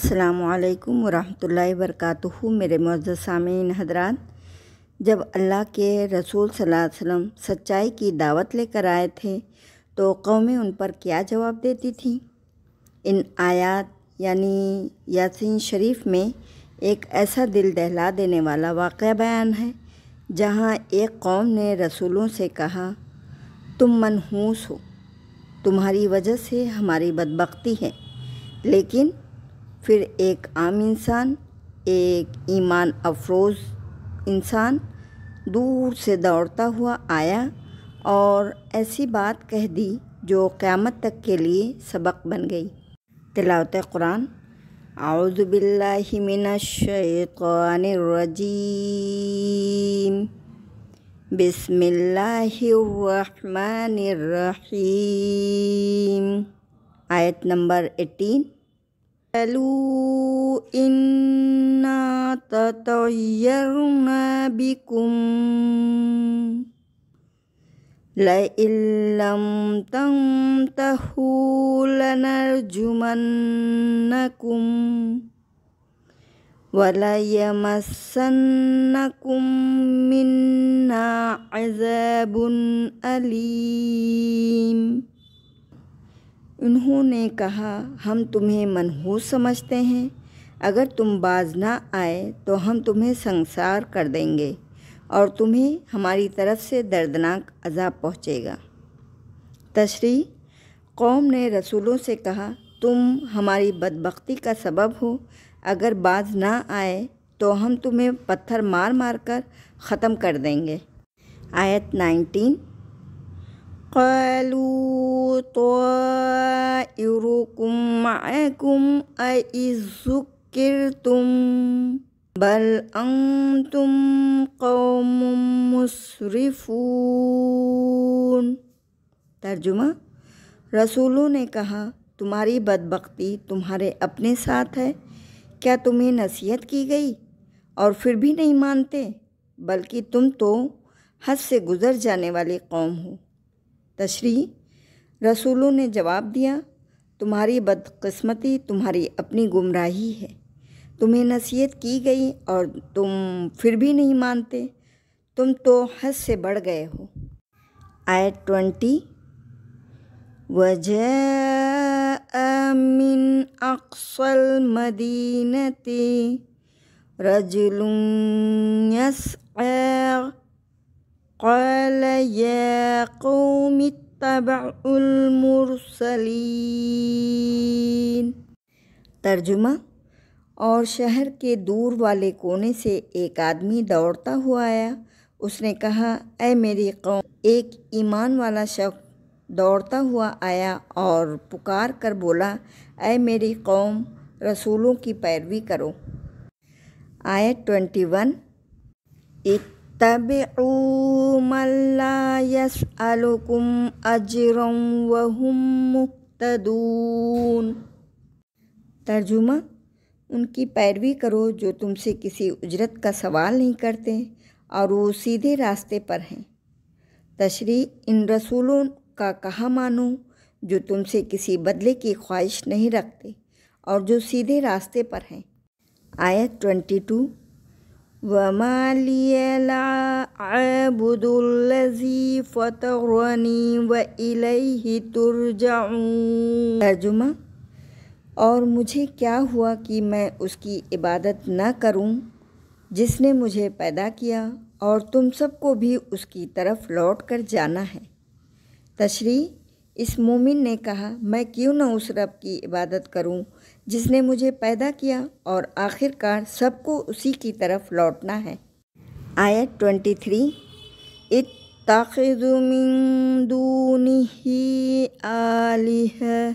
السلام علیکم ورحمۃ اللہ وبرکاتہ۔ میرے معزز سامعین حضرات، جب اللہ کے رسول صلی اللہ علیہ وسلم سچائی کی دعوت لے کر آئے تھے تو قومیں ان پر کیا جواب دیتی تھیں؟ ان آیات یعنی یاسین شریف میں ایک ایسا دل دہلا دینے والا واقعہ بیان ہے جہاں ایک قوم نے رسولوں سے کہا، تم منحوس ہو، تمہاری وجہ سے ہماری بدبختی ہے۔ لیکن پھر ایک عام انسان، ایک ایمان افروز انسان دور سے دوڑتا ہوا آیا اور ایسی بات کہہ دی جو قیامت تک کے لیے سبق بن گئی۔ تلاوت قرآن۔ اعوذ باللہ من الشیطان الرجیم، بسم اللہ الرحمن الرحیم۔ آیت نمبر 18۔ قالوا إنا تطيرنا بكم لئن لم تنتهوا لنرجمنكم وليمسنكم منا عذاب أليم۔ انہوں نے کہا، ہم تمہیں منحوس سمجھتے ہیں، اگر تم باز نہ آئے تو ہم تمہیں سنسار کر دیں گے اور تمہیں ہماری طرف سے دردناک عذاب پہنچے گا۔ تشریح۔ قوم نے رسولوں سے کہا، تم ہماری بدبختی کا سبب ہو، اگر باز نہ آئے تو ہم تمہیں پتھر مار مار کر ختم کر دیں گے۔ آیت 19۔ قالوا طائركم معكم أئذ ذكرتم بل أنتم قوم مسرفون۔ ترجمہ۔ رسولوں نے کہا، تمہاری بدبختی تمہارے اپنے ساتھ ہے، کیا تمہیں نصیحت کی گئی اور پھر بھی نہیں مانتے؟ بلکہ تم تو حد سے گزر جانے والی قوم ہو۔ تشریح۔ رسولوں نے جواب دیا، تمہاری بدقسمتی تمہاری اپنی گمراہی ہے، تمہیں نصیحت کی گئی اور تم پھر بھی نہیں مانتے، تم تو حد سے بڑھ گئے ہو۔ آیت 20۔ وَجَاءَ مِنْ أَقْصَى الْمَدِينَةِ رَجُلٌ يَسْعَىٰ قَالَ يَا قَوْمِ اتَّبِعُوا الْمُرْسَلِينَ۔ ترجمہ۔ اور شہر کے دور والے کونے سے ایک آدمی دوڑتا ہوا آیا، اس نے کہا، اے میری قوم۔ ایک ایمان والا شخص دوڑتا ہوا آیا اور پکار کر بولا، اے میری قوم، رسولوں کی پیروی کرو۔ آیت 21۔ اتبعوا من لا يسألكم أجرا وهم مهتدون۔ ترجمہ۔ ان کی پیروی کرو جو تم سے کسی اجرت کا سوال نہیں کرتے اور وہ سیدھے راستے پر ہیں۔ تشریح۔ ان رسولوں کا کہا مانو جو تم سے کسی بدلے کی خواہش نہیں رکھتے اور جو سیدھے راستے پر ہیں۔ آیت 22۔ وَمَا لِيَ لَا أَعْبُدُ الَّذِي فَطَرَنِي وَإِلَيْهِ تُرْجَعُونَ۔ ترجمہ۔ اور مجھے کیا ہوا کہ میں اس کی عبادت نہ کروں جس نے مجھے پیدا کیا اور تم سب کو بھی اس کی طرف لوٹ کر جانا ہے۔ تشریح۔ اس مومن نے کہا، میں کیوں نہ اس رب کی عبادت کروں جس نے مجھے پیدا کیا اور آخر کار سب کو اسی کی طرف لوٹنا ہے۔ آیت 23۔ اتخذوا من دونه آلهة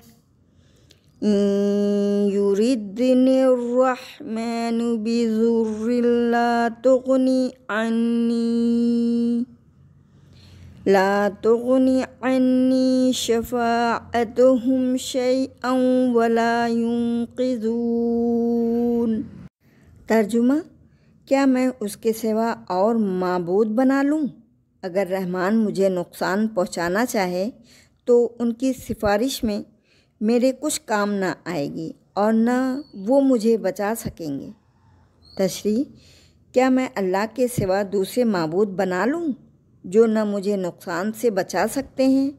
إن يردني الرحمن بضر لا تغني عني شفاعتهم شيئا ولا ينقذون۔ ترجمہ۔ کیا میں اس کے سوا اور معبود بنا لوں؟ اگر رحمان مجھے نقصان پہنچانا چاہے تو ان کی سفارش میں میرے کچھ کام نہ آئے گی اور نہ وہ مجھے بچا سکیں گے۔ تشریح: کیا میں اللہ کے سوا دوسرے معبود بنا لوں جو نہ مجھے نقصان سے بچا سکتے ہیں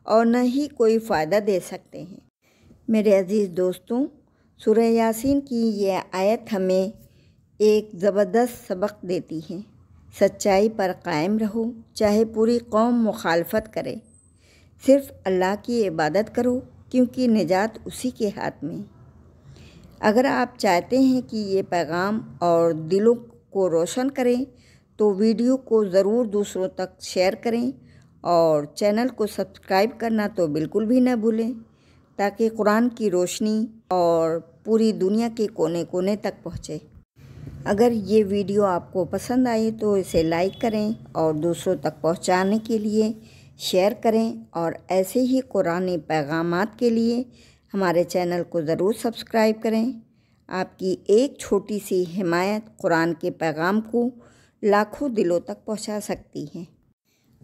اور نہ ہی کوئی فائدہ دے سکتے ہیں؟ میرے عزیز دوستوں، سورہ یاسین کی یہ آیت ہمیں ایک زبردست سبق دیتی ہے۔ سچائی پر قائم رہو، چاہے پوری قوم مخالفت کرے۔ صرف اللہ کی عبادت کرو، کیونکہ نجات اسی کے ہاتھ میں۔ اگر آپ چاہتے ہیں کہ یہ پیغام اور دلوں کو روشن کریں تو ویڈیو کو ضرور دوسروں تک شیئر کریں اور چینل کو سبسکرائب کرنا تو بالکل بھی نہ بھولیں، تاکہ قرآن کی روشنی اور پوری دنیا کے کونے کونے تک پہنچے۔ اگر یہ ویڈیو آپ کو پسند آئی تو اسے لائک کریں اور دوسروں تک پہنچانے کے لیے شیئر کریں، اور ایسے ہی قرآنی پیغامات کے لیے ہمارے چینل کو ضرور سبسکرائب کریں۔ آپ کی ایک چھوٹی سی حمایت قرآن کے پیغام کو لاکھوں دلوں تک پہنچا سکتی ہے۔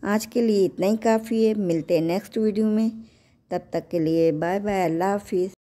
آج کے لیے اتنا ہی کافی ہے، ملتے ہیں نیکسٹ ویڈیو میں۔ تب تک کے لیے بائے بائے، اللہ حافظ۔